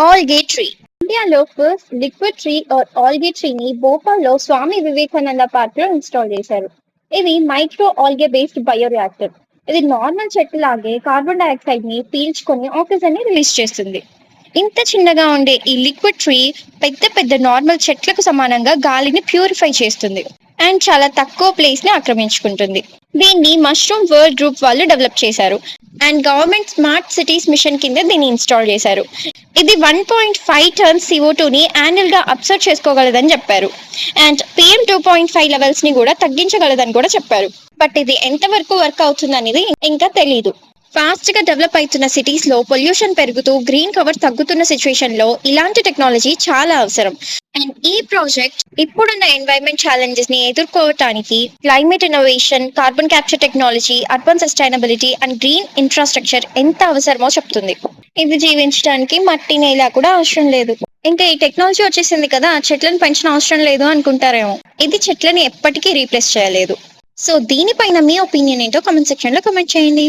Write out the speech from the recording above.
Algae tree. ఇండియాలో first liquid tree or algae ట్రీని భోపాల్లో స్వామి వివేకానంద పార్క్ లో ఇన్స్టాల్ చేశారు. ఇది మైక్రో ఆల్గే బేస్డ్ బయోరియాక్టర్. ఇది నార్మల్ చెట్టు లాగే కార్బన్ డైఆక్సైడ్ ని పీల్చుకొని ఆక్సిజన్ ని రిలీజ్ చేస్తుంది. ఇంత చిన్నగా ఉండే ఈ లిక్విడ్ ట్రీ పెద్ద పెద్ద నార్మల్ చెట్లకు సమానంగా గాలిని ప్యూరిఫై చేస్తుంది అండ్ చాలా తక్కువ ప్లేస్ ని ఆక్రమించుకుంటుంది. దీన్ని మష్రూమ్ వరల్డ్ గ్రూప్ వాళ్ళు డెవలప్ చేశారు and government smart cities mission కింద దీన్ని ఇన్స్టాల్ చేశారు. ఇది 1.5 టన్స్ CO2 ని యాన్యువల్ గా అబ్జర్వ్ చేసుకోగలదని చెప్పారు అండ్ PM2.5 లెవెల్స్ ని కూడా తగ్గించగలదని కూడా చెప్పారు. బట్ ఇది ఎంత వరకు వర్క్ అవుతుంది అనేది ఇంకా తెలియదు. ఫాస్ట్ గా డెవలప్ అవుతున్న సిటీస్ లో పొల్యూషన్ పెరుగుతూ గ్రీన్ కవర్ తగ్గుతున్న సిచ్యువేషన్ లో ఇలాంటి టెక్నాలజీ చాలా అవసరం. అండ్ ఈ ప్రాజెక్ట్ ఇప్పుడున్న ఎన్వైరన్మెంట్ ఛాలెంజెస్ ని ఎదుర్కోవటానికి climate innovation, carbon capture technology, urban sustainability and green infrastructure ఎంత అవసరమో చెప్తుంది. ఇది జీవించడానికి మట్టి నేల కూడా అవసరం లేదు. ఇంకా ఈ టెక్నాలజీ వచ్చేసింది కదా, చెట్లను పెంచిన అవసరం లేదు అనుకుంటారేమో. ఇది చెట్లని ఎప్పటికీ రీప్లేస్ చేయలేదు. సో దీనిపైన మీ ఒపీనియన్ ఏంటో కామెంట్ సెక్షన్ లో కామెంట్ చేయండి.